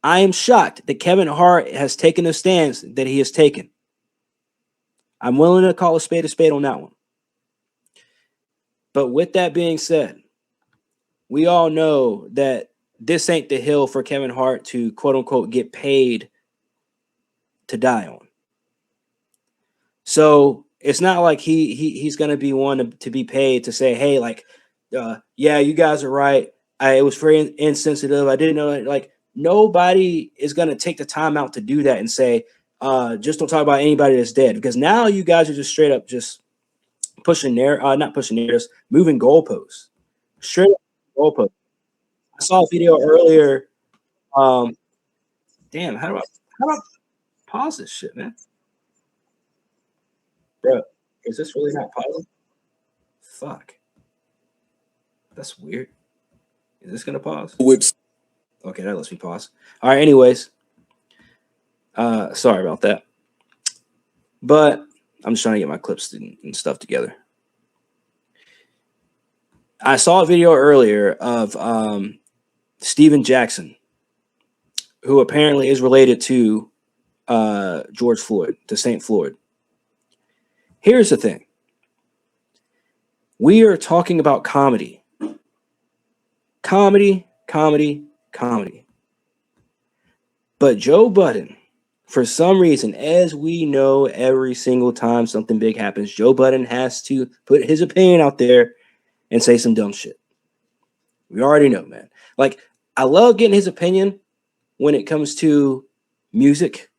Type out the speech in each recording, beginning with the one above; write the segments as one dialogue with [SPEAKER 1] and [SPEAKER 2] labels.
[SPEAKER 1] I am shocked that Kevin Hart has taken a stance that he has taken. I'm willing to call a spade on that one. But with that being said, we all know that this ain't the hill for Kevin Hart to quote unquote get paid to die on. So it's not like he's gonna be one to be paid to say, hey, like, yeah, you guys are right. It was very insensitive. I didn't know it. Like, nobody is gonna take the time out to do that and say, just don't talk about anybody that's dead, because now you guys are just straight up just not pushing narratives, moving goalposts, straight up goalposts. I saw a video earlier. Um, Damn, how do I pause this shit, man? Bro, is this really not pausing? Fuck. That's weird. Is this gonna pause?
[SPEAKER 2] Whips.
[SPEAKER 1] Okay, that lets me pause. All right, anyways. Sorry about that. But I'm just trying to get my clips and stuff together. I saw a video earlier of Steven Jackson, who apparently is related to George Floyd, to St. Floyd. Here's the thing. We are talking about comedy. Comedy. But Joe Budden, for some reason, as we know, every single time something big happens, Joe Budden has to put his opinion out there and say some dumb shit. We already know, man. Like, I love getting his opinion when it comes to music.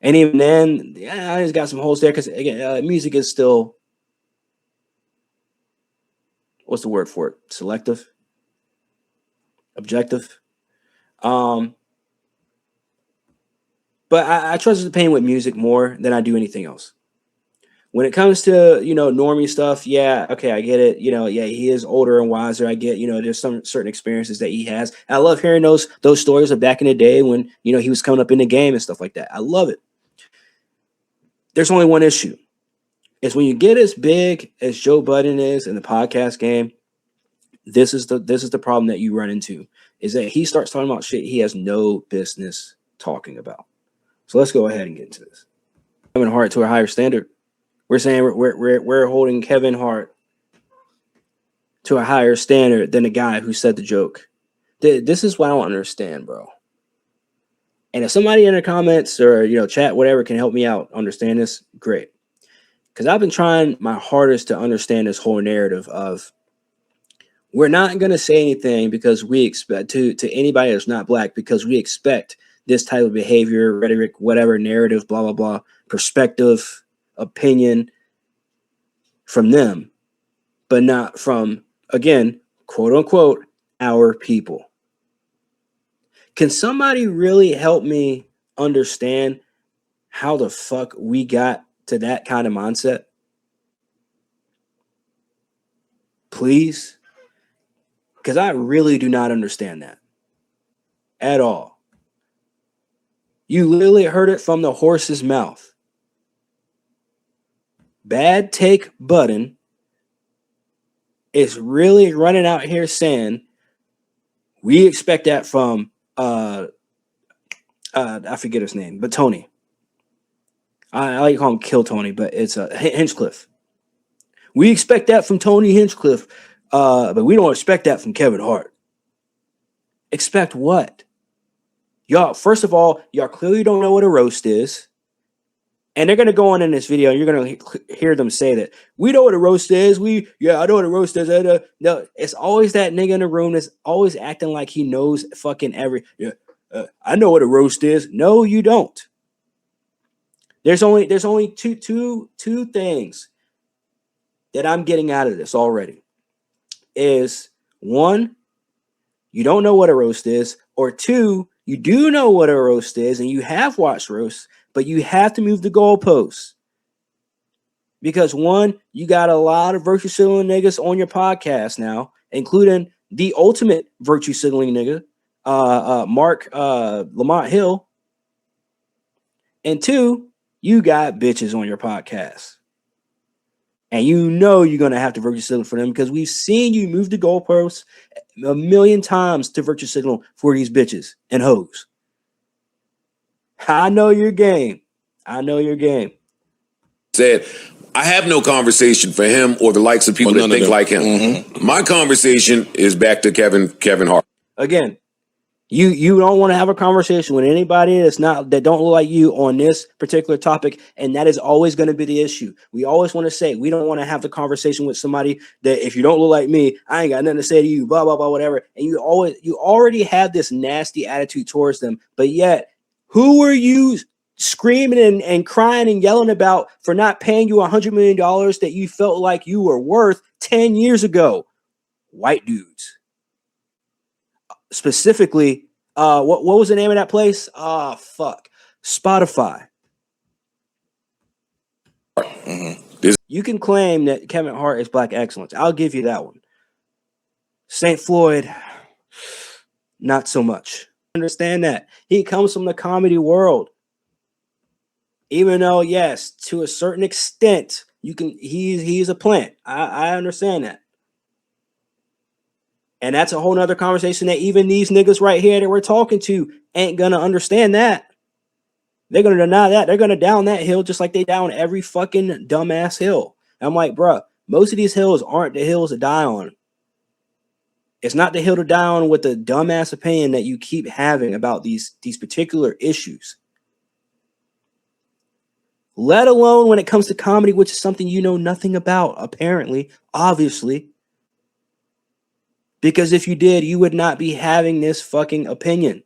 [SPEAKER 1] And even then, yeah, he's got some holes there because, again, music is still, what's the word for it? Selective? Objective? But I trust his opinion with music more than I do anything else. When it comes to, normie stuff, yeah, okay, I get it. Yeah, he is older and wiser. I get, there's some certain experiences that he has. I love hearing those stories of back in the day when, he was coming up in the game and stuff like that. I love it. There's only one issue. Is when you get as big as Joe Budden is in the podcast game, this is the problem that you run into, is that he starts talking about shit he has no business talking about. So let's go ahead and get into this. Kevin Hart to a higher standard. We're saying we're holding Kevin Hart to a higher standard than the guy who said the joke. This is what I don't understand, bro. And if somebody in the comments or chat, whatever, can help me out understand this, great. Because I've been trying my hardest to understand this whole narrative of we're not going to say anything because we expect to anybody that's not black, because we expect this type of behavior, rhetoric, whatever, narrative, blah, blah, blah, perspective, opinion from them, but not from, again, quote unquote, our people. Can somebody really help me understand how the fuck we got to that kind of mindset? Please? Because I really do not understand that at all. You literally heard it from the horse's mouth. Bad Take Budden is really running out here saying we expect that from I forget his name, but Tony. I like to call him Kill Tony, but it's Hinchcliffe. We expect that from Tony Hinchcliffe, but we don't expect that from Kevin Hart. Expect what? Y'all, first of all, y'all clearly don't know what a roast is. And they're going to go on in this video, and you're going to hear them say that. We know what a roast is. I know what a roast is. No, it's always that nigga in the room that's always acting like he knows fucking I know what a roast is. No, you don't. There's only two things that I'm getting out of this already. Is one, you don't know what a roast is, or two, you do know what a roast is and you have watched roasts, but you have to move the goalposts. Because one, you got a lot of virtue signaling niggas on your podcast now, including the ultimate virtue signaling nigga, Mark Lamont Hill. And two, you got bitches on your podcast. And you know you're gonna have to virtue signal for them because we've seen you move the goalposts a million times to virtue signal for these bitches and hoes. I know your game. I know your game.
[SPEAKER 2] Said, I have no conversation for him or the likes of people that think like him. My conversation is back to Kevin Hart.
[SPEAKER 1] Again, you don't want to have a conversation with anybody that don't look like you on this particular topic, and that is always going to be the issue. We always want to say we don't want to have the conversation with somebody that if you don't look like me, I ain't got nothing to say to you, blah blah blah, whatever. And you already have this nasty attitude towards them, but yet who are you screaming and crying and yelling about for not paying you $100 million that you felt like you were worth 10 years ago? White dudes. Specifically, what was the name of that place? Fuck. Spotify. You can claim that Kevin Hart is black excellence. I'll give you that one. St. Floyd, not so much. Understand that. He comes from the comedy world. Even though, yes, to a certain extent, he's a plant. I understand that. And that's a whole nother conversation that even these niggas right here that we're talking to ain't gonna understand that. They're gonna deny that. They're gonna down that hill just like they down every fucking dumbass hill. And I'm like, bruh, most of these hills aren't the hills to die on. It's not the hill to die on with the dumbass opinion that you keep having about these particular issues. Let alone when it comes to comedy, which is something you know nothing about, apparently, obviously. Because if you did, you would not be having this fucking opinion.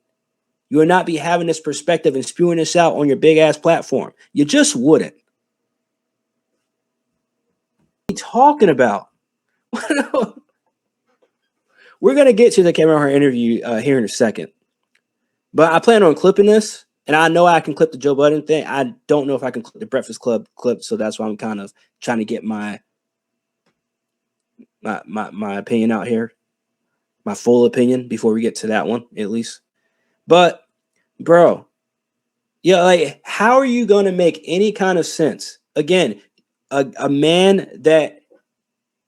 [SPEAKER 1] You would not be having this perspective and spewing this out on your big ass platform. You just wouldn't. What are you talking about? We're going to get to the Kevin Hart interview here in a second. But I plan on clipping this. And I know I can clip the Joe Budden thing. I don't know if I can clip the Breakfast Club clip. So that's why I'm kind of trying to get my opinion out here. My full opinion before we get to that one, at least. But, bro, yeah, like, how are you going to make any kind of sense? Again, a man that,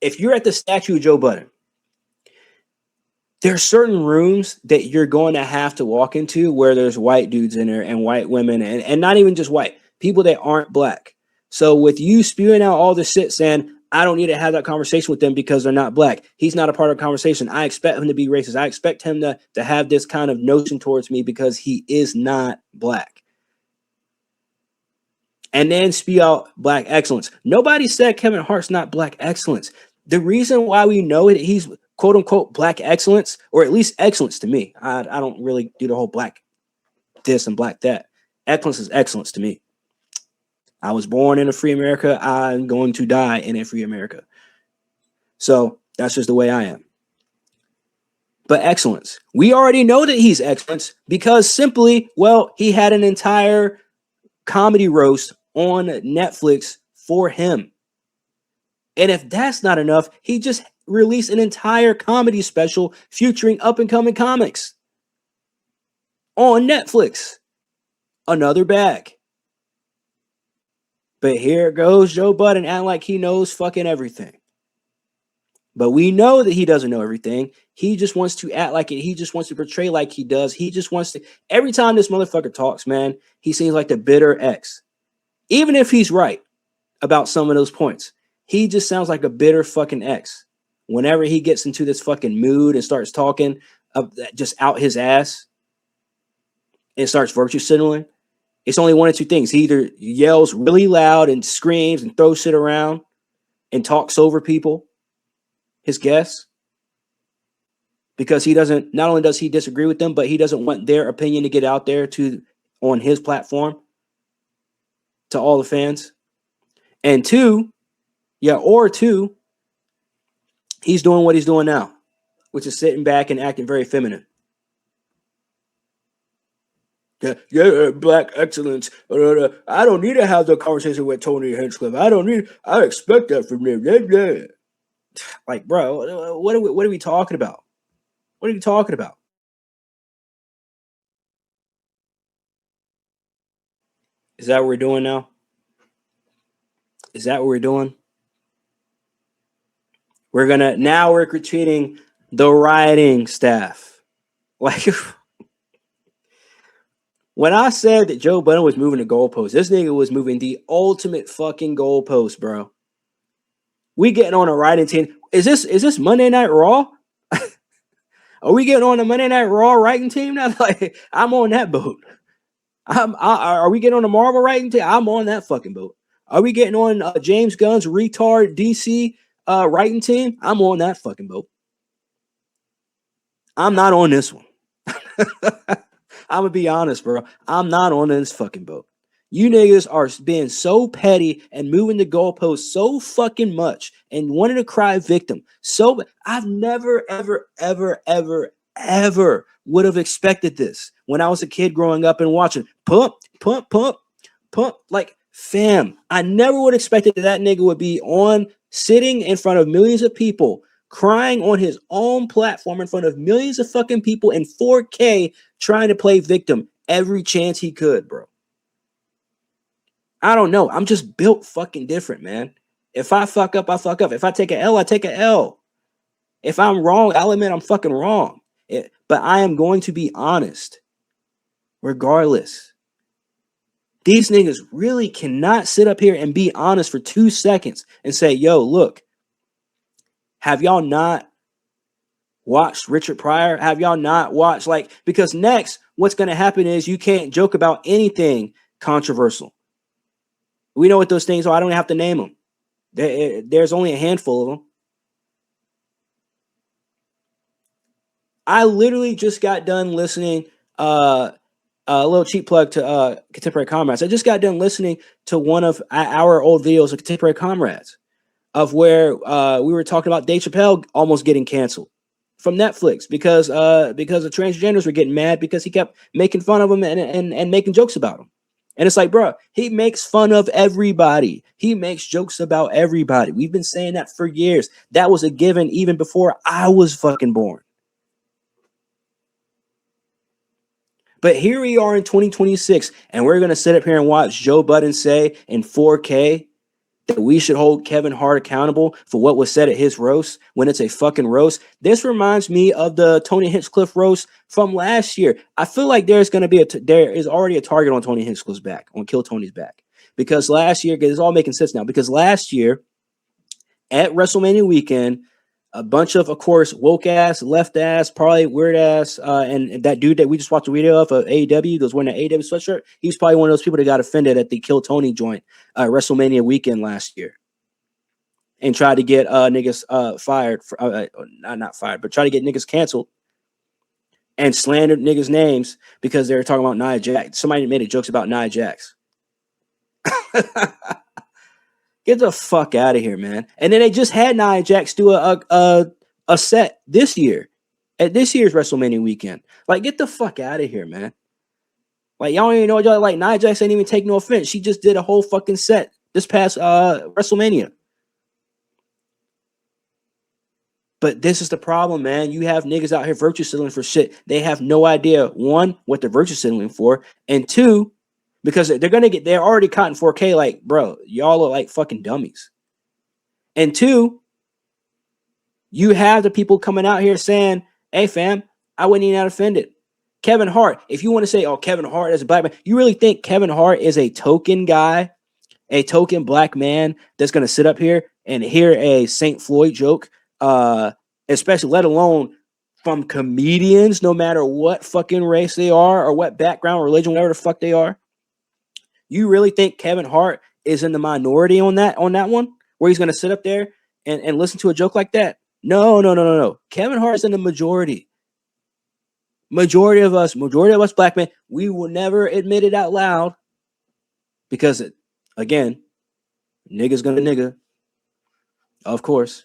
[SPEAKER 1] if you're at the statue of Joe Budden, there are certain rooms that you're going to have to walk into where there's white dudes in there and white women and not even just white, people that aren't black. So with you spewing out all this shit saying, I don't need to have that conversation with them because they're not black. He's not a part of the conversation. I expect him to be racist. I expect him to have this kind of notion towards me because he is not black. And then spew out black excellence. Nobody said Kevin Hart's not black excellence. The reason why we know that he's quote unquote black excellence, or at least excellence to me. I don't really do the whole black this and black that. Excellence is excellence to me. I was born in a free America. I'm going to die in a free America. So that's just the way I am. But excellence. We already know that he's excellence because simply, well, he had an entire comedy roast on Netflix for him. And if that's not enough, he just released an entire comedy special featuring up-and-coming comics on Netflix. Another bag. But here goes Joe Budden acting like he knows fucking everything. But we know that he doesn't know everything. He just wants to act like it. He just wants to portray like he does. He just wants to. Every time this motherfucker talks, man, he seems like the bitter ex. Even if he's right about some of those points, he just sounds like a bitter fucking ex. Whenever he gets into this fucking mood and starts talking just out his ass and starts virtue signaling, it's only one of two things. He either yells really loud and screams and throws shit around and talks over people, his guests, because he doesn't, not only does he disagree with them, but he doesn't want their opinion to get out there on his platform to all the fans. And two, he's doing what he's doing now, which is sitting back and acting very feminine. Yeah, black excellence. I don't need to have the conversation with Tony Hinchcliffe. I expect that from him. Yeah. Like, bro, what are we talking about? What are you talking about? Is that what we're doing now? Is that what we're doing? We're critiquing the writing staff. Like when I said that Joe Budden was moving the goalpost, this nigga was moving the ultimate fucking goalpost, bro. We getting on a writing team. Is this Monday Night Raw? Are we getting on the Monday Night Raw writing team now? Like I'm on that boat. Are we getting on the Marvel writing team? I'm on that fucking boat. Are we getting on James Gunn's retard DC writing team? I'm on that fucking boat. I'm not on this one. I'm gonna be honest, bro. I'm not on this fucking boat. You niggas are being so petty and moving the goalposts so fucking much and wanting to cry victim. So I've never, ever, ever, ever, ever would have expected this when I was a kid growing up and watching pump, pump, pump, pump. Like, fam, I never would have expected that nigga would be on sitting in front of millions of people, crying on his own platform in front of millions of fucking people in 4K, trying to play victim every chance he could, bro. I don't know. I'm just built fucking different, man. If I fuck up, I fuck up. If I take an L, I take an L. If I'm wrong, I'll admit I'm fucking wrong. But I am going to be honest, regardless. These niggas really cannot sit up here and be honest for 2 seconds and say, yo, look, have y'all not watched Richard Pryor? Have y'all not watched, because next, what's going to happen is you can't joke about anything controversial. We know what those things are. I don't have to name them. There's only a handful of them. I literally just got done listening, a little cheap plug to Contemporary Comrades. I just got done listening to one of our old videos of Contemporary Comrades of where we were talking about Dave Chappelle almost getting canceled from Netflix because the transgenders were getting mad because he kept making fun of them and making jokes about them. And it's like, bro, he makes fun of everybody. He makes jokes about everybody. We've been saying that for years. That was a given even before I was fucking born. But here we are in 2026, and we're going to sit up here and watch Joe Budden say in 4K that we should hold Kevin Hart accountable for what was said at his roast when it's a fucking roast. This reminds me of the Tony Hinchcliffe roast from last year. I feel like there is already a target on Tony Hinchcliffe's back, on Kill Tony's back, because last year, it's all making sense now, because last year at WrestleMania weekend, a bunch of course, woke ass, left ass, probably weird ass, and that dude that we just watched a video of AEW, that was wearing an AEW sweatshirt. He's probably one of those people that got offended at the Kill Tony joint WrestleMania weekend last year, and tried to get niggas fired, not fired, but try to get niggas canceled, and slandered niggas' names because they were talking about Nia Jax. Somebody made jokes about Nia Jax. Get the fuck out of here, man. And then they just had Nia Jax do a set this year at this year's WrestleMania weekend. Like, get the fuck out of here, man. Like, y'all don't even know what y'all like. Nia Jax ain't even take no offense. She just did a whole fucking set this past WrestleMania. But this is the problem, man. You have niggas out here virtue signaling for shit. They have no idea, one, what they're virtue signaling for, and two, because they're already caught in 4K. Like, bro, y'all are like fucking dummies. And two, you have the people coming out here saying, hey, fam, I wouldn't even have offended. Kevin Hart, if you want to say, oh, Kevin Hart is a black man, you really think Kevin Hart is a token guy, a token black man that's going to sit up here and hear a St. Floyd joke, especially let alone from comedians, no matter what fucking race they are or what background, religion, whatever the fuck they are? You really think Kevin Hart is in the minority on that one, where he's going to sit up there and listen to a joke like that? No. Kevin Hart is in the majority. Majority of us black men, we will never admit it out loud because, again, nigga's gonna nigga, of course.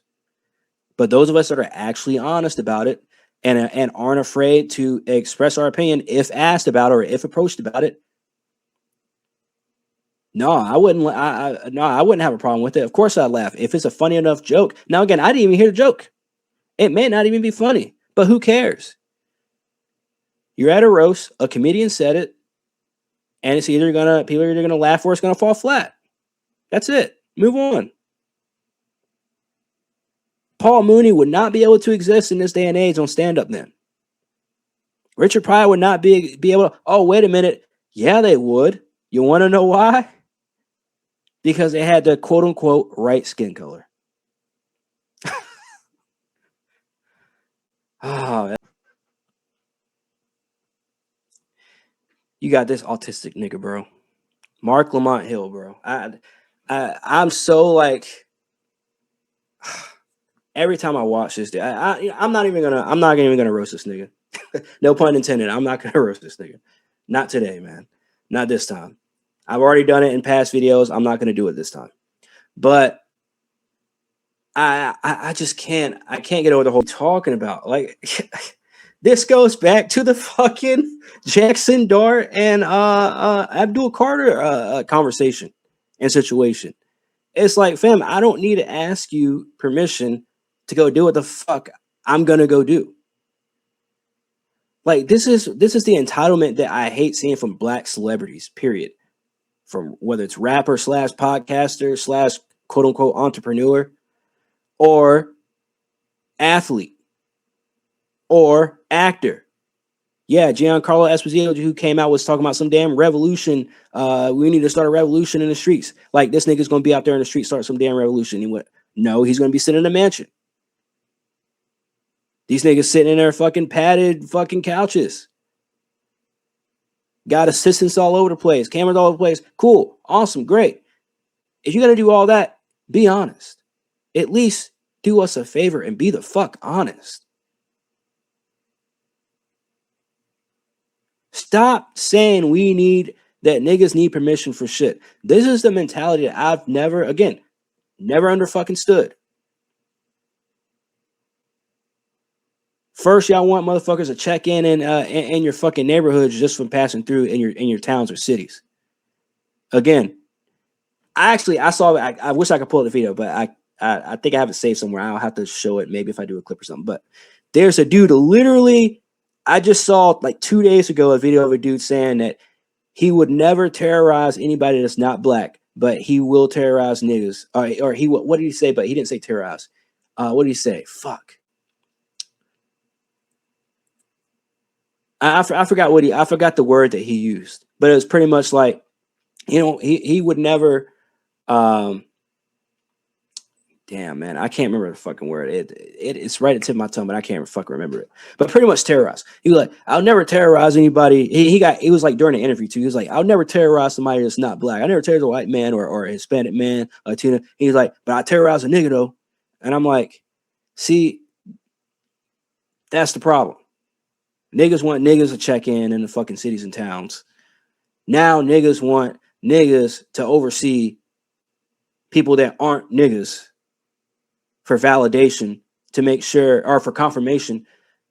[SPEAKER 1] But those of us that are actually honest about it and aren't afraid to express our opinion if asked about it or if approached about it, no, I wouldn't. I wouldn't have a problem with it. Of course, I'd laugh if it's a funny enough joke. Now, again, I didn't even hear the joke. It may not even be funny, but who cares? You're at a roast. A comedian said it, and people are either gonna laugh or it's gonna fall flat. That's it. Move on. Paul Mooney would not be able to exist in this day and age on stand-up then. Richard Pryor would not be able to, oh, wait a minute. Yeah, they would. You want to know why? Because they had the quote-unquote right skin color. Oh, you got this autistic nigga, bro. Mark Lamont Hill, bro. I'm so like every time I watch this, I'm not even gonna roast this nigga. No pun intended. I'm not gonna roast this nigga. Not today, man. Not this time. I've already done it in past videos. I'm not gonna do it this time. But I just can't. I can't get over the whole talking about like. This goes back to the fucking Jackson Dart and Abdul Carter conversation and situation. It's like, fam, I don't need to ask you permission to go do what the fuck I'm gonna go do. Like this is the entitlement that I hate seeing from black celebrities, period. From whether it's rapper / podcaster / quote unquote entrepreneur or athlete or actor. Yeah, Giancarlo Esposito, who came out, was talking about some damn revolution. We need to start a revolution in the streets. Like this nigga's gonna be out there in the street, start some damn revolution. He went, no, he's gonna be sitting in a mansion. These niggas sitting in their fucking padded fucking couches. Got assistants all over the place, cameras all over the place. Cool, awesome, great. If you're gonna do all that, be honest. At least do us a favor and be the fuck honest. Stop saying that niggas need permission for shit. This is the mentality that I've never under fucking stood. First, y'all want motherfuckers to check in your fucking neighborhoods just from passing through in your towns or cities. Again, I saw it. I wish I could pull up the video, but I think I have it saved somewhere. I'll have to show it maybe if I do a clip or something. But there's a dude literally. I just saw like 2 days ago a video of a dude saying that he would never terrorize anybody that's not black, but he will terrorize niggas. Or he what did he say? But he didn't say terrorize. What did he say? Fuck. I forgot I forgot the word that he used, but it was pretty much like, he would never. Damn, man, I can't remember the fucking word. It's right at the tip of my tongue, but I can't fucking remember it. But pretty much terrorize. He was like, I'll never terrorize anybody. He was like during the interview too. He was like, I'll never terrorize somebody that's not black. I never terrorize a white man or a Hispanic man, Latina. He's like, but I terrorize a nigga though. And I'm like, see, that's the problem. Niggas want niggas to check in the fucking cities and towns. Now niggas want niggas to oversee people that aren't niggas for validation, to make sure, or for confirmation,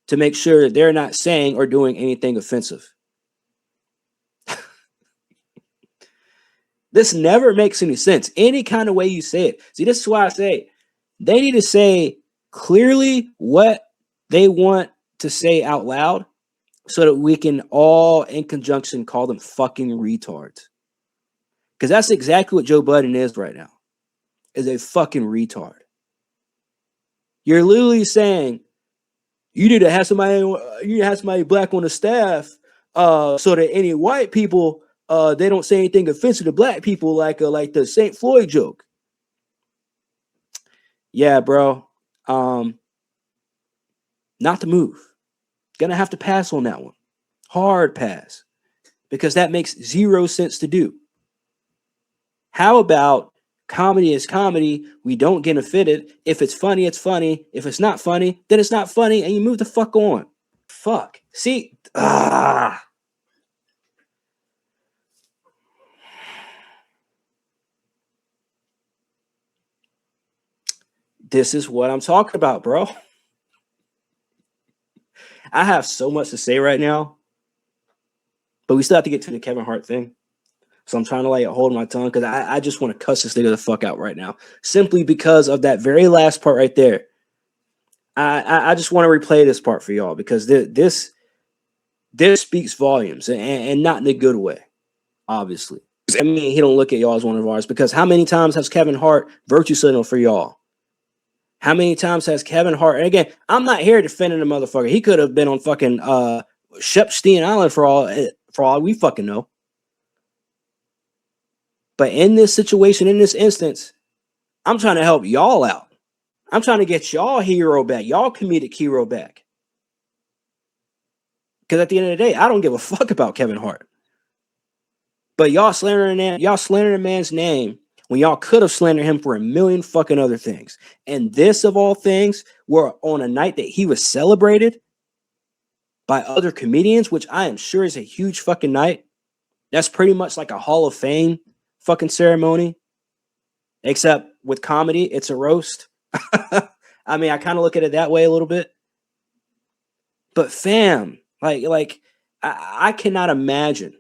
[SPEAKER 1] to make sure that they're not saying or doing anything offensive. This never makes any sense. Any kind of way you say it. See, this is why I say they need to say clearly what they want to say out loud so that we can all in conjunction call them fucking retards. Because that's exactly what Joe Budden is right now, is a fucking retard. You're literally saying you need to have somebody black on the staff so that any white people they don't say anything offensive to black people, like the St. Floyd joke. Yeah, bro. Not the move. Gonna have to pass on that one. Hard pass. Because that makes zero sense to do. How about comedy is comedy? We don't get offended. If it's funny, it's funny. If it's not funny, then it's not funny, and you move the fuck on. Fuck. See? This is what I'm talking about, bro. I have so much to say right now, but we still have to get to the Kevin Hart thing. So I'm trying to hold my tongue because I just want to cuss this nigga the fuck out right now, simply because of that very last part right there. I just want to replay this part for y'all because this speaks volumes and not in a good way, obviously. I mean, he don't look at y'all as one of ours because how many times has Kevin Hart virtue signaled for y'all? How many times has Kevin Hart? And again, I'm not here defending the motherfucker. He could have been on fucking Shepstein Island for all we fucking know. But in this situation, in this instance, I'm trying to help y'all out. I'm trying to get y'all hero back, y'all comedic hero back. Because at the end of the day, I don't give a fuck about Kevin Hart. But y'all slandering a man's name when y'all could have slandered him for a million fucking other things. And this, of all things, were on a night that he was celebrated by other comedians, which I am sure is a huge fucking night. That's pretty much like a Hall of Fame fucking ceremony. Except with comedy, it's a roast. I mean, I kind of look at it that way a little bit. But fam, I cannot imagine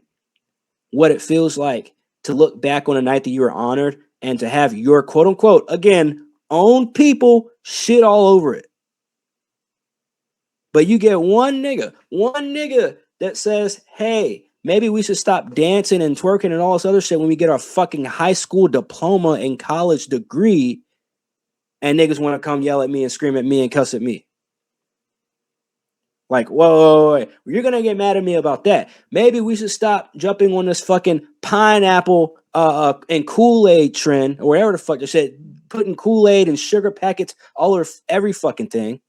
[SPEAKER 1] what it feels like to look back on a night that you were honored and to have your quote unquote, again, own people shit all over it. But you get one nigga that says, hey, maybe we should stop dancing and twerking and all this other shit when we get our fucking high school diploma and college degree, and niggas want to come yell at me and scream at me and cuss at me. Like, whoa, you're going to get mad at me about that. Maybe we should stop jumping on this fucking pineapple and Kool-Aid trend, or whatever the fuck they said, putting Kool-Aid and sugar packets all over every fucking thing.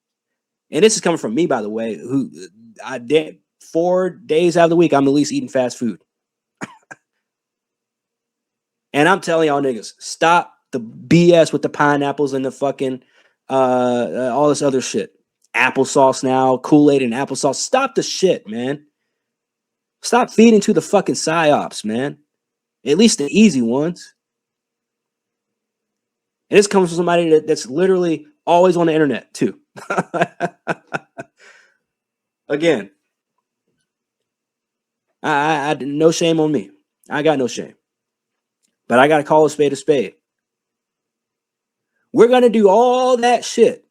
[SPEAKER 1] And this is coming from me, by the way, who I did 4 days out of the week, I'm at least eating fast food. And I'm telling y'all niggas, stop the BS with the pineapples and the fucking all this other shit. Applesauce now, Kool-Aid and applesauce. Stop the shit, man. Stop feeding to the fucking psyops, man. At least the easy ones. And this comes from somebody that's literally always on the internet, too. Again, I no shame on me. I got no shame. But I got to call a spade a spade. We're going to do all that shit,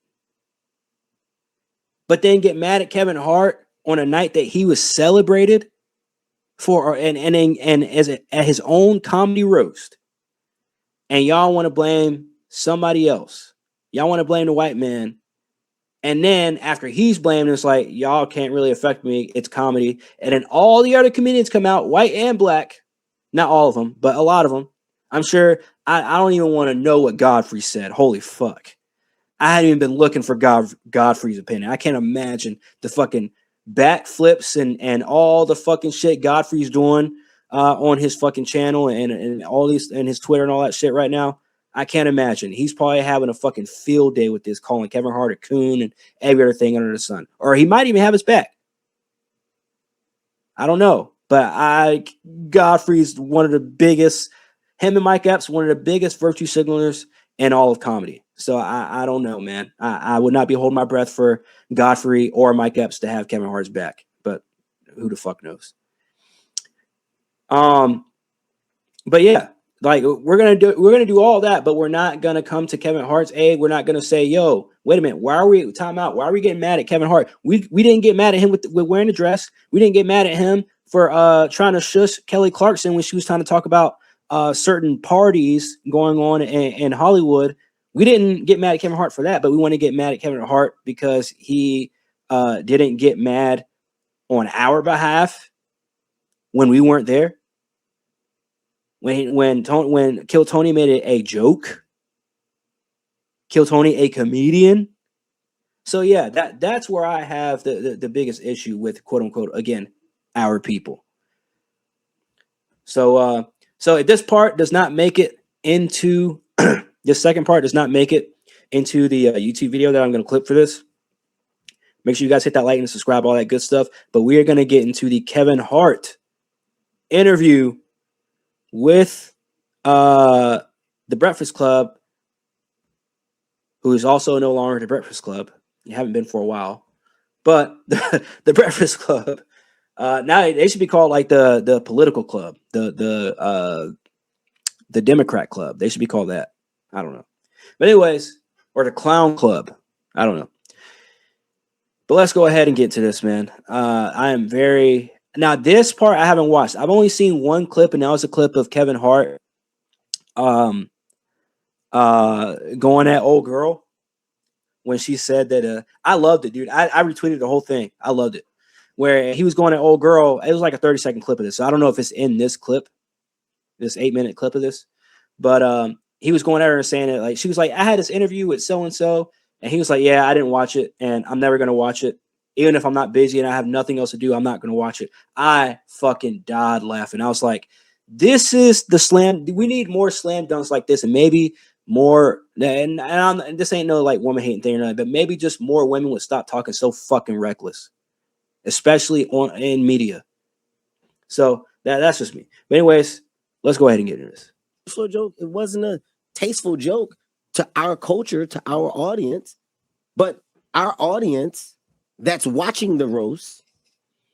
[SPEAKER 1] but then get mad at Kevin Hart on a night that he was celebrated for and as at his own comedy roast. And y'all want to blame somebody else. Y'all want to blame the white man. And then after he's blamed, it's like, y'all can't really affect me. It's comedy. And then all the other comedians come out, white and black. Not all of them, but a lot of them. I'm sure I don't even want to know what Godfrey said. Holy fuck. I hadn't even been looking for Godfrey's opinion. I can't imagine the fucking backflips and all the fucking shit Godfrey's doing on his fucking channel and all these and his Twitter and all that shit right now. I can't imagine. He's probably having a fucking field day with this, calling Kevin Hart a coon and every other thing under the sun. Or he might even have his back. I don't know. But Godfrey's one of the biggest, him and Mike Epps, one of the biggest virtue signalers in all of comedy. So I don't know, man. I would not be holding my breath for Godfrey or Mike Epps to have Kevin Hart's back, but who the fuck knows? But yeah, like we're gonna do all that, but we're not gonna come to Kevin Hart's aid. We're not gonna say, yo, wait a minute, why are we time out? Why are we getting mad at Kevin Hart? We didn't get mad at him with wearing the dress. We didn't get mad at him for trying to shush Kelly Clarkson when she was trying to talk about certain parties going on in Hollywood. We didn't get mad at Kevin Hart for that, but we want to get mad at Kevin Hart because he didn't get mad on our behalf when we weren't there. When Kill Tony made it a joke, Kill Tony a comedian. So yeah, that's where I have the biggest issue with quote unquote again our people. So if this part does not make it into this second part does not make it into the YouTube video that I'm going to clip for this, make sure you guys hit that like and subscribe, all that good stuff. But we are going to get into the Kevin Hart interview with the Breakfast Club, who is also no longer the Breakfast Club. You haven't been for a while, but the Breakfast Club now they should be called like the political club, the Democrat Club. They should be called that. I don't know, but anyways, or the Clown Club. I don't know. But let's go ahead and get to this, man. I am very now. This part I haven't watched. I've only seen one clip, and that was a clip of Kevin Hart, going at old girl. when she said that. I loved it, dude. I retweeted the whole thing. I loved it. Where he was going at old girl. It was like a 30-second clip of this. So I don't know if it's in this clip, this 8-minute clip of this, but he was going at her and saying it like she was like, I had this interview with so and so, and he was like, yeah, I didn't watch it, and I'm never gonna watch it, even if I'm not busy and I have nothing else to do. I'm not gonna watch it. I fucking died laughing. I was like, this is the slam. We need more slam dunks like this, and maybe more. And this ain't no like woman hating thing or nothing, but maybe just more women would stop talking so fucking reckless, especially in media. So that's just me. But anyways, let's go ahead and get into this.
[SPEAKER 3] Joke. It wasn't a tasteful joke to our culture, to our audience, but our audience that's watching the roast.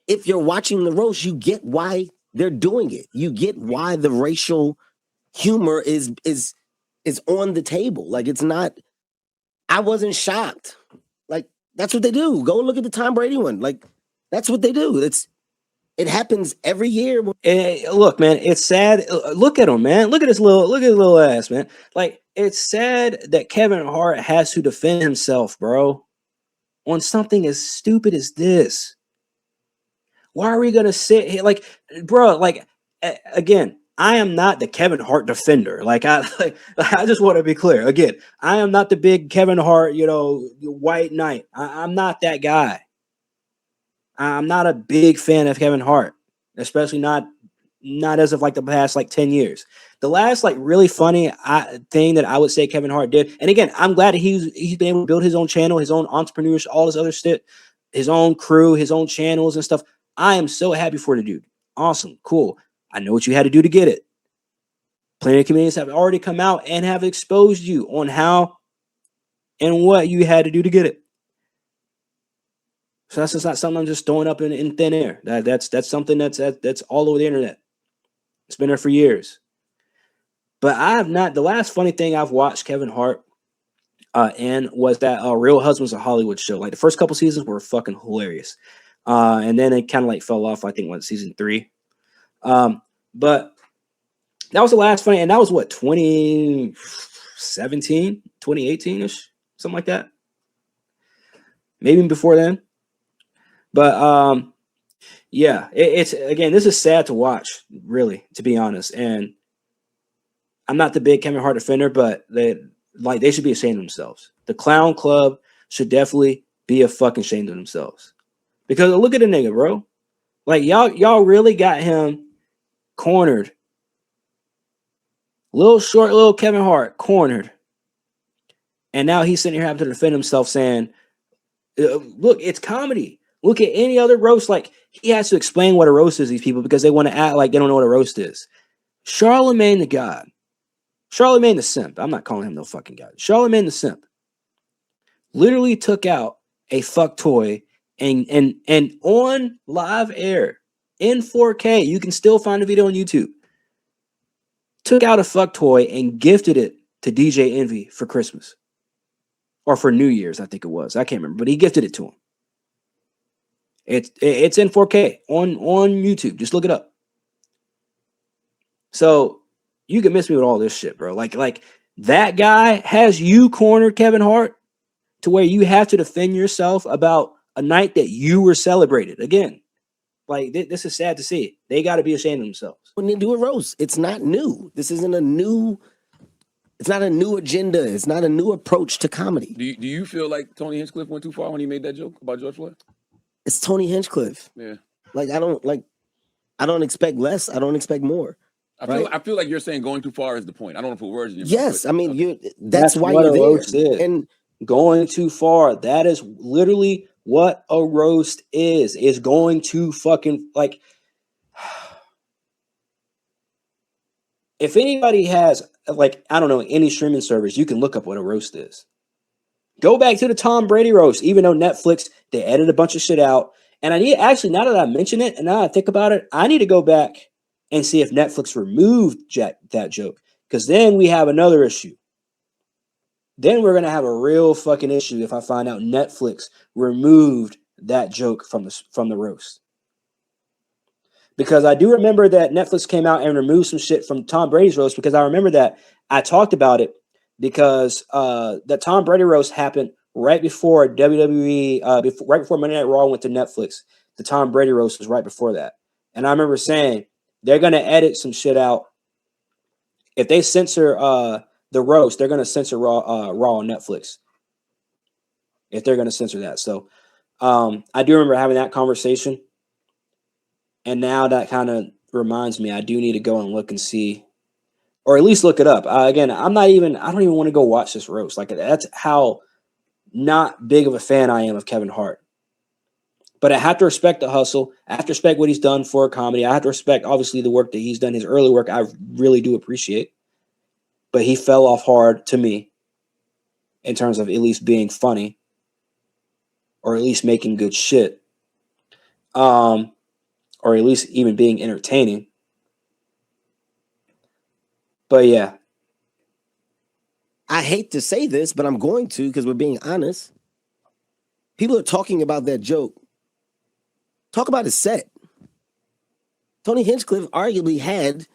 [SPEAKER 3] If you're watching the roast, you get why they're doing it. You get why the racial humor is on the table. Like, it's not. I wasn't shocked. Like, that's what they do. Go look at the Tom Brady one. Like, that's what they do. It happens every year.
[SPEAKER 1] Look, man, it's sad. Look at him, man. Look at his little ass, man. Like, it's sad that Kevin Hart has to defend himself, bro, on something as stupid as this. Why are we gonna sit here, like, bro? Like, again, I am not the Kevin Hart defender. Like, I just want to be clear. Again, I am not the big Kevin Hart, white knight. I'm not that guy. I'm not a big fan of Kevin Hart, especially not as of like the past like 10 years. The last like really funny thing that I would say Kevin Hart did, and again, I'm glad that he's been able to build his own channel, his own entrepreneurship, all this other shit, his own crew, his own channels and stuff. I am so happy for the dude. Awesome, cool. I know what you had to do to get it. Plenty of comedians have already come out and have exposed you on how and what you had to do to get it. So that's just not something I'm just throwing up in thin air. That's something that's all over the internet. It's been there for years. But I have not. The last funny thing I've watched Kevin Hart in was that Real Husbands of Hollywood show. Like, the first couple seasons were fucking hilarious, and then it kind of like fell off. I think season 3. But that was the last funny, and that was what 2017, 2018ish, something like that. Maybe before then. But yeah, it's again, this is sad to watch, really, to be honest. And I'm not the big Kevin Hart defender, but they should be ashamed of themselves. The Clown Club should definitely be fucking ashamed of themselves. Because look at the nigga, bro. Like, y'all really got him cornered. Little Kevin Hart cornered. And now he's sitting here having to defend himself saying, look, it's comedy. Look at any other roast. Like, he has to explain what a roast is to these people because they want to act like they don't know what a roast is. Charlemagne the God. Charlemagne the Simp. I'm not calling him no fucking God. Charlemagne the Simp literally took out a fuck toy and on live air in 4K. You can still find the video on YouTube. Took out a fuck toy and gifted it to DJ Envy for Christmas. Or for New Year's, I think it was. I can't remember. But he gifted it to him. It's in 4K on YouTube. Just look it up. So you can miss me with all this shit, bro. Like that guy has you cornered, Kevin Hart, to where you have to defend yourself about a night that you were celebrated. Again, like this is sad to see. They got to be ashamed of themselves.
[SPEAKER 3] When they do a roast, it's not new. This isn't a new. It's not a new agenda. It's not a new approach to comedy.
[SPEAKER 2] Do you feel like Tony Hinchcliffe went too far when he made that joke about George Floyd?
[SPEAKER 3] It's Tony Hinchcliffe.
[SPEAKER 2] Yeah.
[SPEAKER 3] Like, I don't expect less. I don't expect more.
[SPEAKER 2] I feel like you're saying going too far is the point. I don't want to put words in your mouth.
[SPEAKER 3] Yes, I mean, that's why
[SPEAKER 1] what
[SPEAKER 3] you're
[SPEAKER 1] a
[SPEAKER 3] there.
[SPEAKER 1] roast is. And going too far, that is literally what a roast is going too fucking, like, if anybody has, like, I don't know, any streaming service, you can look up what a roast is. Go back to the Tom Brady roast, even though Netflix, they edited a bunch of shit out. And I need, actually, now that I mention it and now I think about it, I need to go back and see if Netflix removed that joke. Because then we have another issue. Then we're going to have a real fucking issue if I find out Netflix removed that joke from the roast. Because I do remember that Netflix came out and removed some shit from Tom Brady's roast, because I remember that I talked about it because that Tom Brady roast happened right before WWE, right before Monday Night Raw went to Netflix. The Tom Brady roast was right before that, and I remember saying they're gonna edit some shit out. If they censor the roast, they're gonna censor Raw on Netflix. If they're gonna censor that, so I do remember having that conversation, and now that kind of reminds me I do need to go and look and see, or at least look it up. Again, I don't even want to go watch this roast. Like that's how not big of a fan I am of Kevin Hart. But I have to respect the hustle. I have to respect what he's done for comedy. I have to respect, obviously, the work that he's done. His early work, I really do appreciate. But he fell off hard to me in terms of at least being funny or at least making good shit, or at least even being entertaining. But yeah.
[SPEAKER 3] I hate to say this, but I'm going to because we're being honest. People are talking about that joke. Talk about his set. Tony Hinchcliffe arguably had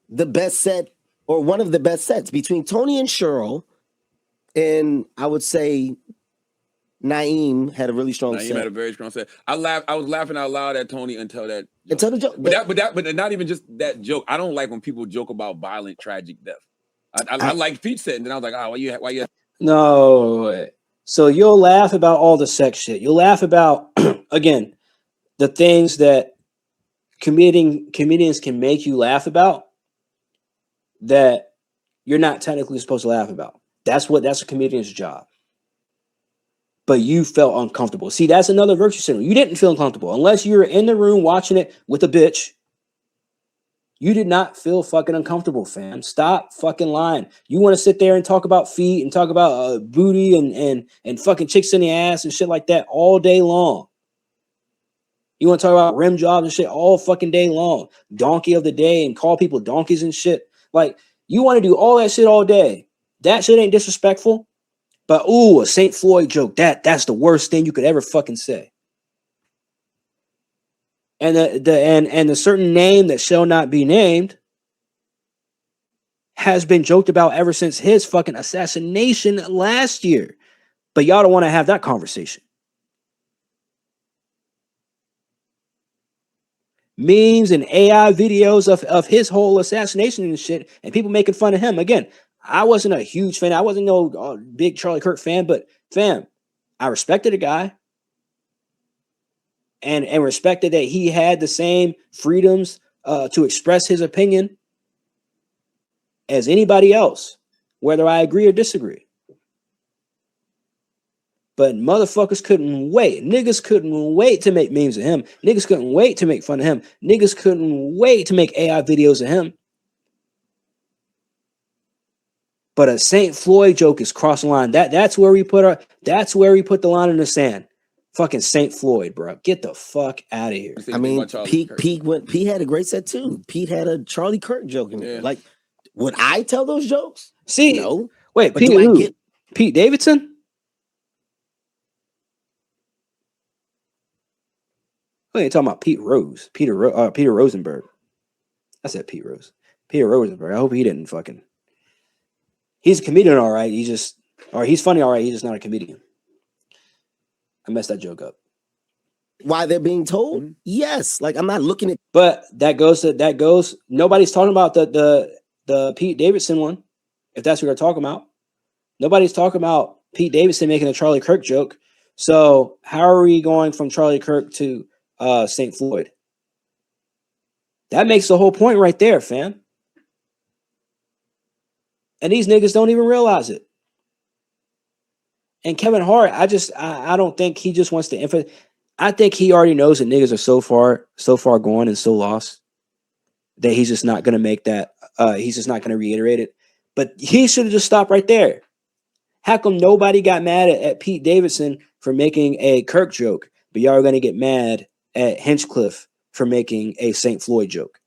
[SPEAKER 3] the best set or one of the best sets between Tony and Cheryl. And I would say Naeem had a really strong set.
[SPEAKER 4] Naeem had a very strong set. I was laughing out loud at Tony until that joke.
[SPEAKER 3] Until the joke.
[SPEAKER 4] But not even just that joke. I don't like when people joke about violent, tragic death. I like Pete's set, and then I was like, oh, why you?
[SPEAKER 1] No. So you'll laugh about all the sex shit. You'll laugh about, again, the things that comedians can make you laugh about that you're not technically supposed to laugh about. That's a comedian's job. But you felt uncomfortable. See, that's another virtue signal. You didn't feel uncomfortable unless you were in the room watching it with a bitch. You did not feel fucking uncomfortable, fam. Stop fucking lying. You want to sit there and talk about feet and talk about booty and fucking chicks in the ass and shit like that all day long. You want to talk about rim jobs and shit all fucking day long. Donkey of the day and call people donkeys and shit. Like, you want to do all that shit all day. That shit ain't disrespectful. But ooh, a St. Floyd joke. That's the worst thing you could ever fucking say. And the certain name that shall not be named has been joked about ever since his fucking assassination last year. But y'all don't want to have that conversation. Memes and AI videos of his whole assassination and shit, and people making fun of him. Again, I wasn't a huge fan. I wasn't no big Charlie Kirk fan, but fam, I respected the guy. And respected that he had the same freedoms to express his opinion as anybody else, whether I agree or disagree. But motherfuckers couldn't wait. Niggas couldn't wait to make memes of him. Niggas couldn't wait to make fun of him. Niggas couldn't wait to make AI videos of him. But a St. Floyd joke is crossing the line. That's where we put the line in the sand. Fucking St. Floyd, bro. Get the fuck out of here.
[SPEAKER 3] I mean, Pete had a great set too. Pete had a Charlie Kirk joke in there. Yeah. Like, would I tell those jokes?
[SPEAKER 1] See,
[SPEAKER 3] no.
[SPEAKER 1] Wait, Pete who? Pete Davidson? We ain't talking about Pete Rose. Peter Rosenberg. I said Pete Rose. Peter Rosenberg. I hope he didn't fucking. He's a comedian, all right. He's funny, all right. He's just not a comedian. I messed that joke up.
[SPEAKER 3] Why they're being told? Mm-hmm. Yes. Like, I'm not looking at.
[SPEAKER 1] But that goes. Nobody's talking about the Pete Davidson one. If that's what we're talking about, nobody's talking about Pete Davidson making a Charlie Kirk joke. So how are we going from Charlie Kirk to St. Floyd? That makes the whole point right there, fam. And these niggas don't even realize it. And Kevin Hart, I don't think he just wants to emphasize. I think he already knows that niggas are so far gone and so lost that he's just not going to make that. He's just not going to reiterate it. But he should have just stopped right there. How come nobody got mad at Pete Davidson for making a Kirk joke, but y'all are going to get mad at Hinchcliffe for making a St. Floyd joke?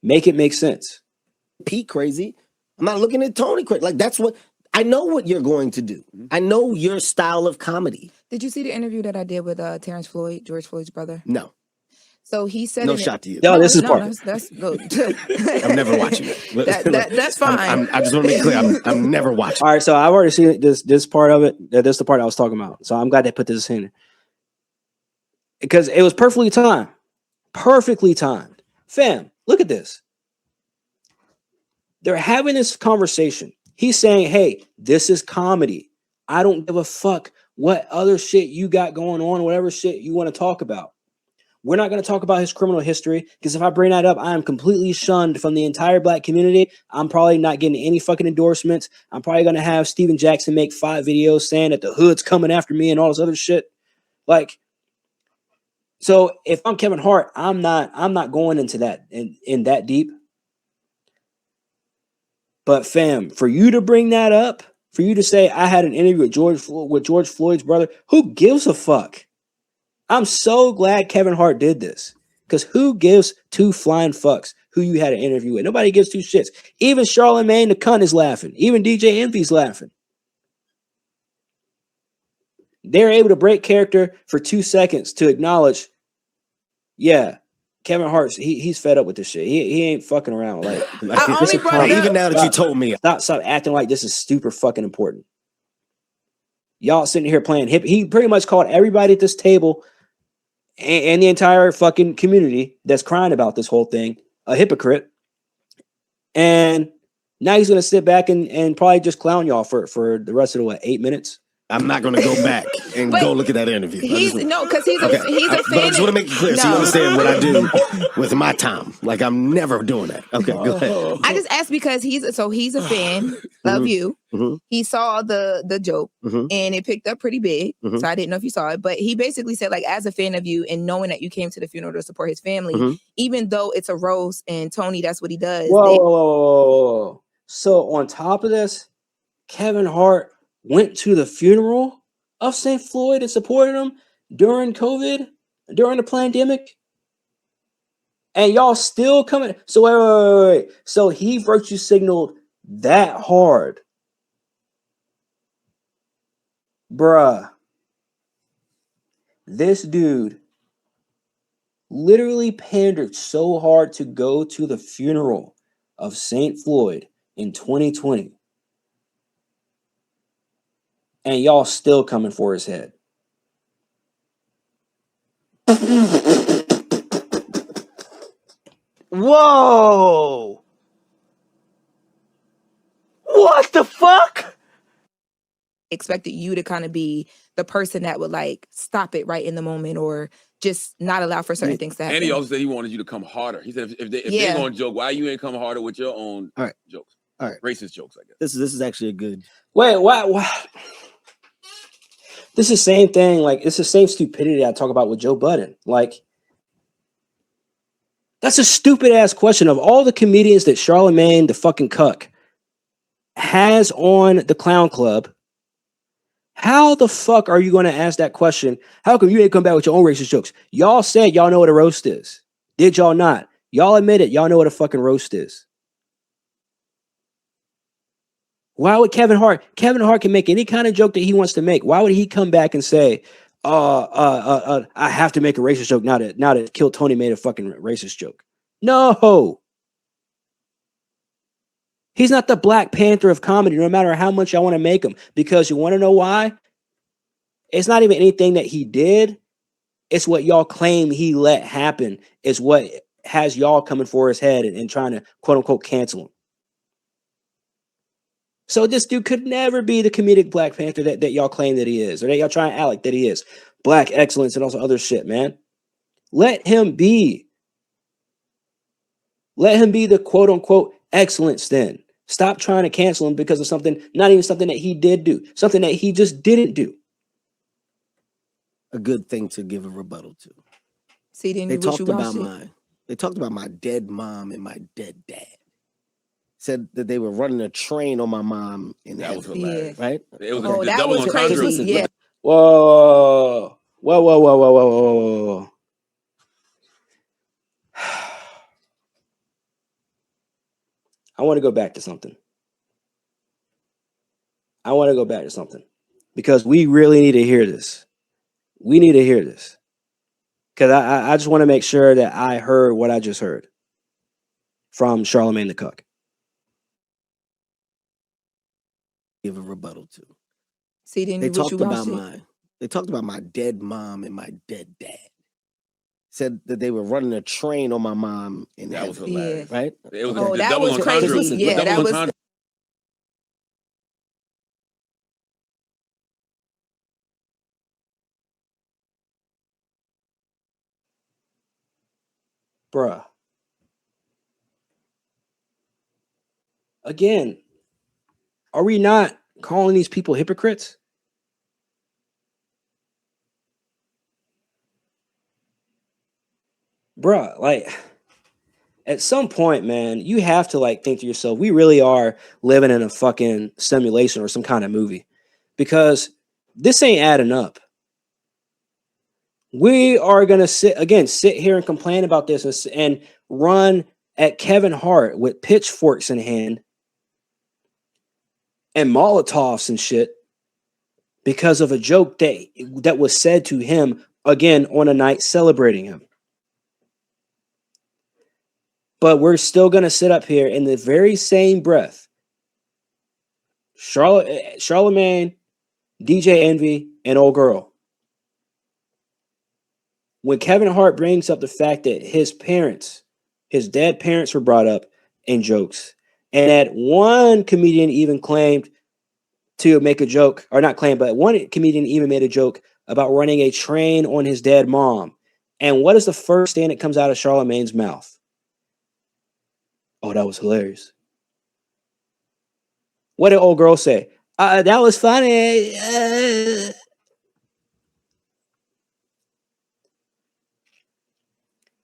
[SPEAKER 1] Make it make sense.
[SPEAKER 3] Pete crazy. I'm not looking at Tony crazy. Like, that's what. I know what you're going to do. I know your style of comedy.
[SPEAKER 5] Did you see the interview that I did with Terrence Floyd, George Floyd's brother?
[SPEAKER 3] No.
[SPEAKER 5] So he said,
[SPEAKER 3] No shot to you.
[SPEAKER 1] No, this is part.
[SPEAKER 5] That's
[SPEAKER 3] I'm never watching it.
[SPEAKER 5] That's fine.
[SPEAKER 3] I just want to make clear. I'm never watching.
[SPEAKER 1] All right, so I've already seen this part of it. This is the part I was talking about. So I'm glad they put this in because it was perfectly timed. Perfectly timed. Fam, look at this. They're having this conversation. He's saying, hey, this is comedy. I don't give a fuck what other shit you got going on, whatever shit you want to talk about. We're not going to talk about his criminal history because if I bring that up, I am completely shunned from the entire black community. I'm probably not getting any fucking endorsements. I'm probably going to have Steven Jackson make 5 videos saying that the hood's coming after me and all this other shit. Like, so if I'm Kevin Hart, I'm not going into that in that deep. But fam, for you to bring that up, for you to say I had an interview with George Floyd's brother, who gives a fuck? I'm so glad Kevin Hart did this because who gives 2 flying fucks who you had an interview with? Nobody gives 2 shits. Even Charlamagne the cunt is laughing. Even DJ Envy's laughing. They're able to break character for 2 seconds to acknowledge, yeah, Kevin Hart, he's fed up with this shit. He ain't fucking around.
[SPEAKER 3] Even now that you told me,
[SPEAKER 1] stop acting like this is super fucking important. Y'all sitting here playing hip. He pretty much called everybody at this table and the entire fucking community that's crying about this whole thing a hypocrite. And now he's gonna sit back and probably just clown y'all for the rest of the 8 minutes.
[SPEAKER 3] I'm not going to go back and go look at that interview.
[SPEAKER 5] Because he's a fan.
[SPEAKER 3] But I just want to make it clear so you understand what I do with my time. Like I'm never doing that. Okay, go ahead.
[SPEAKER 5] I just asked because he's a fan of you.
[SPEAKER 3] Mm-hmm.
[SPEAKER 5] He saw the joke and it picked up pretty big. So I didn't know if you saw it, but he basically said like as a fan of you and knowing that you came to the funeral to support his family, even though it's a roast and Tony, that's what he does.
[SPEAKER 1] Whoa. So on top of this, Kevin Hart went to the funeral of St. Floyd and supported him during COVID, during the pandemic. And y'all still coming. So wait. So he virtue signaled that hard. Bruh. This dude literally pandered so hard to go to the funeral of St. Floyd in 2020. And y'all still coming for his head. Whoa! What the fuck?
[SPEAKER 5] Expected you to kind of be the person that would like stop it right in the moment or just not allow for certain things to happen.
[SPEAKER 4] And he also said he wanted you to come harder. He said if they're going to joke, why you ain't come harder with your own jokes?
[SPEAKER 3] All right.
[SPEAKER 4] Racist jokes, I guess.
[SPEAKER 3] This is actually a good.
[SPEAKER 1] Wait, why? This is the same thing. Like, it's the same stupidity I talk about with Joe Budden. Like, that's a stupid ass question. Of all the comedians that Charlamagne the fucking cuck has on the Clown Club, how the fuck are you going to ask that question? How come you ain't come back with your own racist jokes? Y'all said y'all know what a roast is. Did y'all not? Y'all admit it. Y'all know what a fucking roast is. Why would Kevin Hart can make any kind of joke that he wants to make? Why would he come back and say, I have to make a racist joke now that Kill Tony made a fucking racist joke? No. He's not the Black Panther of comedy, no matter how much y'all want to make him. Because you want to know why? It's not even anything that he did. It's what y'all claim he let happen. It's what has y'all coming for his head and trying to quote unquote cancel him. So this dude could never be the comedic Black Panther that y'all claim that he is, or that y'all try and act like that he is. Black excellence and also other shit, man. Let him be. Let him be the quote unquote excellence then. Stop trying to cancel him because of something, not even something that he did do, something that he just didn't do.
[SPEAKER 3] A good thing to give a rebuttal to.
[SPEAKER 5] See, then
[SPEAKER 3] They talked about my dead mom and my dead dad. Said that they were running a train on my mom. And
[SPEAKER 4] that was hilarious,
[SPEAKER 3] right?
[SPEAKER 4] It was
[SPEAKER 5] that was crazy. Yeah.
[SPEAKER 1] Whoa. I want to go back to something. Because we really need to hear this. We need to hear this. because I just want to make sure that I heard what I just heard from Charlemagne the Cuck.
[SPEAKER 3] Give a rebuttal to.
[SPEAKER 5] See, then
[SPEAKER 3] They
[SPEAKER 5] you wish
[SPEAKER 3] talked
[SPEAKER 5] you
[SPEAKER 3] about
[SPEAKER 5] watched it.
[SPEAKER 3] they talked about my dead mom and my dead dad. Said that they were running a train on my mom in
[SPEAKER 4] That was
[SPEAKER 3] heaven,
[SPEAKER 4] hilarious.
[SPEAKER 3] right?
[SPEAKER 4] It was
[SPEAKER 5] Oh,
[SPEAKER 4] the
[SPEAKER 5] that
[SPEAKER 4] double
[SPEAKER 5] was
[SPEAKER 4] entendre.
[SPEAKER 5] crazy.
[SPEAKER 4] The
[SPEAKER 5] Yeah,
[SPEAKER 4] double
[SPEAKER 5] that was.
[SPEAKER 4] entendre.
[SPEAKER 1] Bruh. Again, are we not calling these people hypocrites? Bruh, like at some point, man, you have to like think to yourself, we really are living in a fucking simulation or some kind of movie. Because this ain't adding up. We are gonna sit here and complain about this and run at Kevin Hart with pitchforks in hand and Molotovs and shit because of a joke that was said to him again on a night celebrating him. But we're still gonna sit up here in the very same breath. Charlemagne, DJ Envy, and old girl. When Kevin Hart brings up the fact that his dead parents were brought up in jokes, and that one comedian even claimed to make a joke, or not claimed, but one comedian even made a joke about running a train on his dead mom. And what is the first thing that comes out of Charlemagne's mouth? Oh, that was hilarious. What did old girl say? That was funny.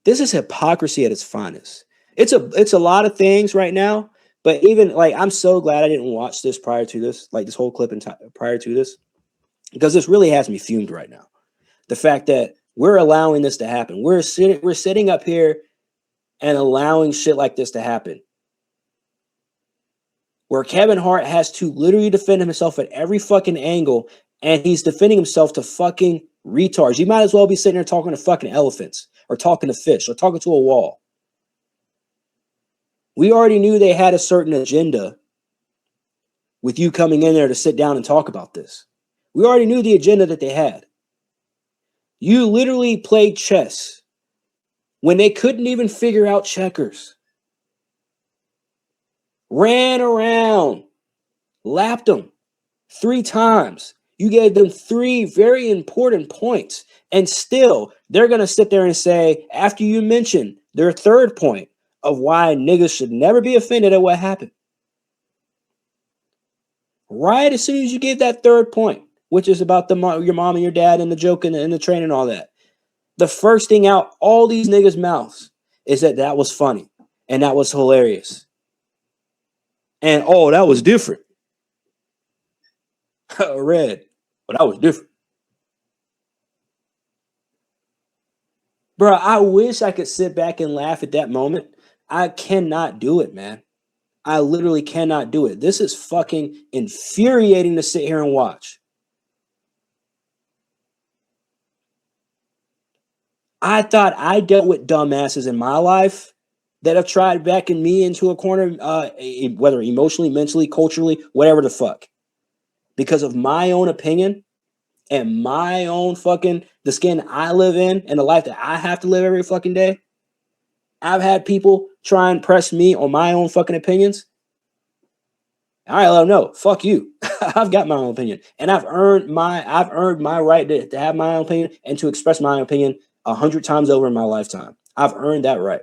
[SPEAKER 1] This is hypocrisy at its finest. It's a lot of things right now, but even like I'm so glad I didn't watch this prior to this, like this whole clip prior to this, because this really has me fumed right now. The fact that we're allowing this to happen. We're sitting up here and allowing shit like this to happen. Where Kevin Hart has to literally defend himself at every fucking angle, and he's defending himself to fucking retards. You might as well be sitting there talking to fucking elephants, or talking to fish, or talking to a wall. We already knew they had a certain agenda with you coming in there to sit down and talk about this. We already knew the agenda that they had. You literally played chess when they couldn't even figure out checkers. Ran around, lapped them 3 times. You gave them 3 very important points. And still, they're going to sit there and say, after you mention their 3rd point of why niggas should never be offended at what happened. Right as soon as you gave that 3rd point, which is about your mom and your dad and the joke and the train and all that, the first thing out all these niggas' mouths is that was funny and that was hilarious. And oh, that was different. Red, but that was different. Bro, I wish I could sit back and laugh at that moment. I cannot do it, man. I literally cannot do it. This is fucking infuriating to sit here and watch. I thought I dealt with dumbasses in my life that have tried backing me into a corner, whether emotionally, mentally, culturally, whatever the fuck. Because of my own opinion and my own fucking, the skin I live in and the life that I have to live every fucking day. I've had people try and press me on my own fucking opinions. I let them know, fuck you. I've got my own opinion, and I've earned my right to have my own opinion and to express my opinion 100 times over in my lifetime. I've earned that right.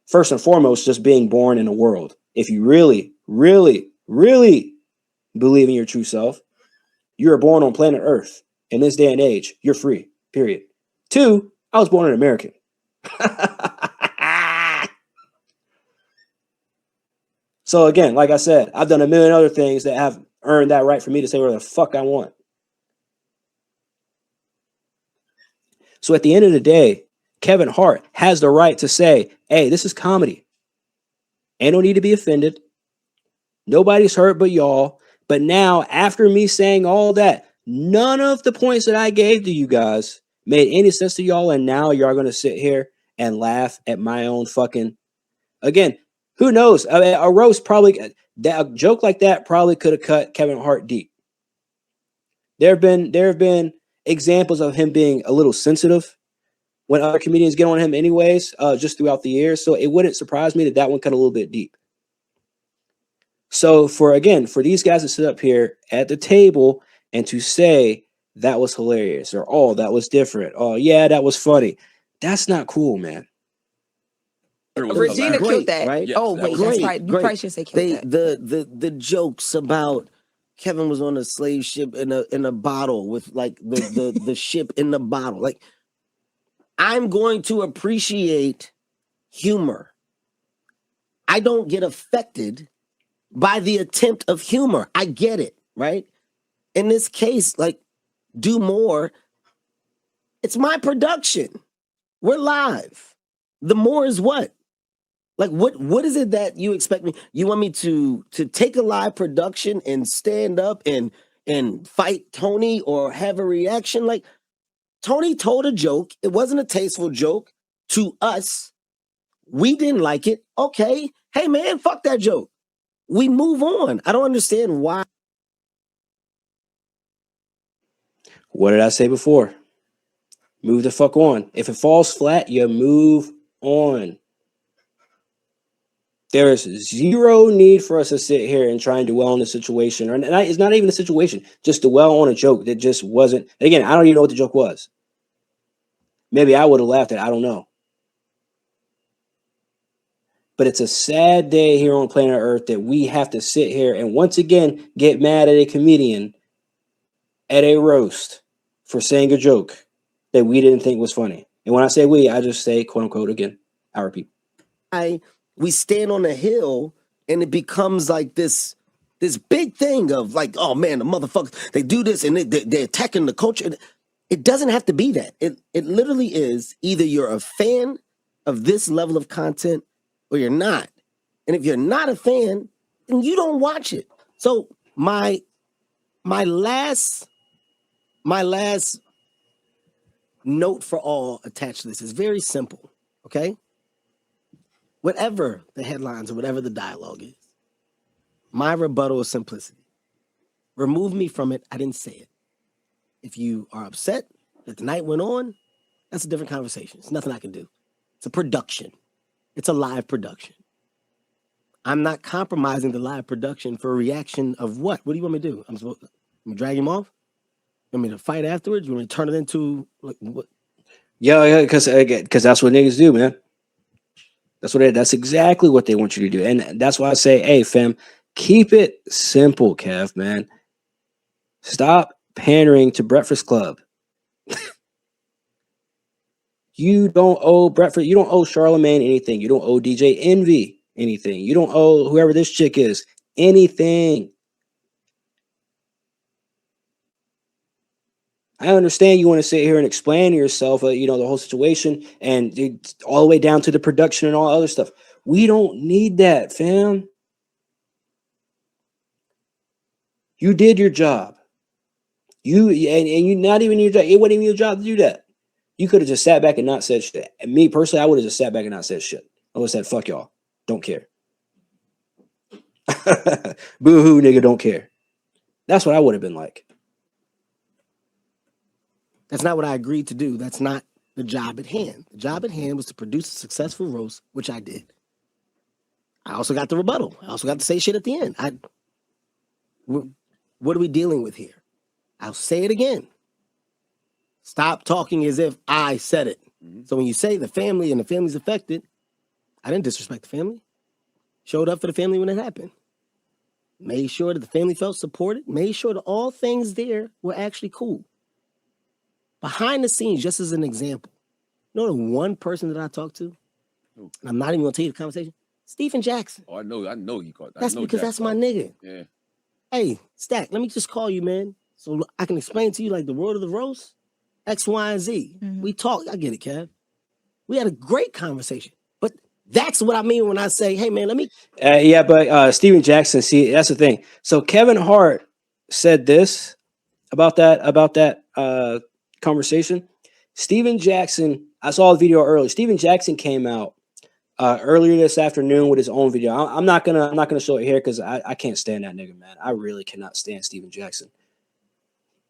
[SPEAKER 1] First and foremost, just being born in the world. If you really, really, really believe in your true self, you were born on planet Earth. In this day and age, you're free. Period. 2, I was born an American. So again, like I said, I've done a million other things that have earned that right for me to say whatever the fuck I want. So at the end of the day, Kevin Hart has the right to say, hey, this is comedy. Ain't no need to be offended. Nobody's hurt but y'all. But now, after me saying all that, none of the points that I gave to you guys made any sense to y'all, and now y'all gonna sit here and laugh at my own fucking again. Who knows? I mean, a roast probably that a joke like that probably could have cut Kevin Hart deep. There have been examples of him being a little sensitive when other comedians get on him, anyways, just throughout the years. So it wouldn't surprise me that that one cut a little bit deep. So for these guys to sit up here at the table and to say that was hilarious or oh that was different, oh yeah that was funny, that's not cool, man.
[SPEAKER 5] Regina killed that,
[SPEAKER 3] right?
[SPEAKER 5] Yes, oh wait, that's right. You probably should say killed that.
[SPEAKER 3] The jokes about Kevin was on a slave ship in a bottle with like the ship in the bottle. Like I'm going to appreciate humor. I don't get affected by the attempt of humor. I get it, right? In this case, like, do more. It's my production. We're live. The more is what? Like, what is it that you expect me? You want me to take a live production and stand up and fight Tony or have a reaction? Like, Tony told a joke. It wasn't a tasteful joke to us. We didn't like it. Okay. Hey, man, fuck that joke. We move on. I don't understand why.
[SPEAKER 1] What did I say before? Move the fuck on. If it falls flat, you move on. There is zero need for us to sit here and try and dwell on the situation. Or it's not even a situation. Just dwell on a joke that just wasn't. Again, I don't even know what the joke was. Maybe I would have laughed at it. I don't know. But it's a sad day here on planet Earth that we have to sit here and once again get mad at a comedian at a roast for saying a joke that we didn't think was funny. And when I say we, I just say, quote unquote, again, our people.
[SPEAKER 3] We stand on a hill and it becomes like this big thing of like, oh man, the motherfuckers, they do this and they're attacking the culture. It doesn't have to be that. It literally is either you're a fan of this level of content or you're not. And if you're not a fan, then you don't watch it. So my last note for all attached to this is very simple, okay? Whatever the headlines or whatever the dialogue is, my rebuttal is simplicity. Remove me from it. I didn't say it. If you are upset that the night went on, that's a different conversation. It's nothing I can do. It's a production. It's a live production. I'm not compromising the live production for a reaction of what? What do you want me to do? I'm supposed to drag him off? You want me to fight afterwards? You want me to turn it into like what?
[SPEAKER 1] Yeah, because that's what niggas do, man. That's exactly what they want you to do. And that's why I say, hey, fam, keep it simple, Kev, man. Stop pandering to Breakfast Club. You don't owe Breakfast, you don't owe Charlemagne anything. You don't owe DJ Envy anything. You don't owe whoever this chick is anything. I understand you want to sit here and explain yourself, the whole situation and all the way down to the production and all other stuff. We don't need that, fam. You did your job. You not even your job. It wasn't even your job to do that. You could have just sat back and not said shit. And me personally, I would have just sat back and not said shit. I would have said, fuck y'all. Don't care. Boo-hoo, nigga, don't care. That's what I would have been like.
[SPEAKER 3] That's not what I agreed to do. That's not the job at hand. The job at hand was to produce a successful roast, which I did. I also got the rebuttal. I also got to say shit at the end. What are we dealing with here? I'll say it again. Stop talking as if I said it. So when you say the family and the family's affected, I didn't disrespect the family. Showed up for the family when it happened. Made sure that the family felt supported. Made sure that all things there were actually cool. Behind the scenes, just as an example, you know the one person that I talked to, and I'm not even gonna tell you the conversation, Stephen Jackson.
[SPEAKER 4] Oh, I know he caught that.
[SPEAKER 3] That's because that's my nigga.
[SPEAKER 4] Yeah.
[SPEAKER 3] Hey, Stack, let me just call you, man, so I can explain to you like the world of the roast, X, Y, and Z. We talked. I get it, Kev. We had a great conversation, but that's what I mean when I say, hey, man, let me.
[SPEAKER 1] But Steven Jackson, see, that's the thing. So Kevin Hart said this about that conversation. Steven Jackson, I saw the video earlier. Steven Jackson came out earlier this afternoon with his own video. I'm not gonna show it here because I can't stand that nigga, man. I really cannot stand Steven Jackson.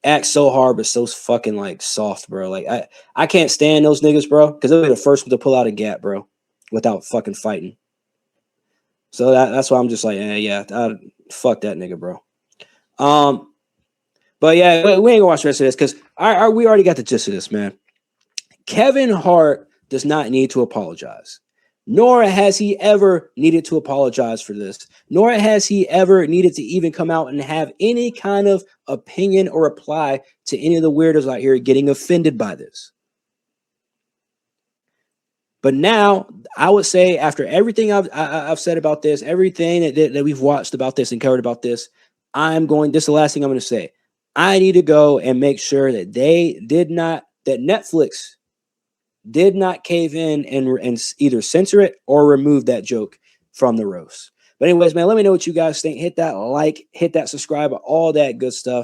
[SPEAKER 1] Acts so hard, but so fucking like soft, bro. Like I can't stand those niggas, bro, because they'll be the first one to pull out a gap, bro, without fucking fighting. So that's why I'm just like, fuck that nigga, bro. But yeah, we ain't gonna watch the rest of this because we already got the gist of this, man. Kevin Hart does not need to apologize, nor has he ever needed to apologize for this, nor has he ever needed to even come out and have any kind of opinion or reply to any of the weirdos out here getting offended by this. But now, I would say after everything I've said about this, everything that we've watched about this and covered about this, this is the last thing I'm going to say. I need to go and make sure that that Netflix did not cave in and either censor it or remove that joke from the roast. But anyways, man, let me know what you guys think. Hit that like, hit that subscribe, all that good stuff.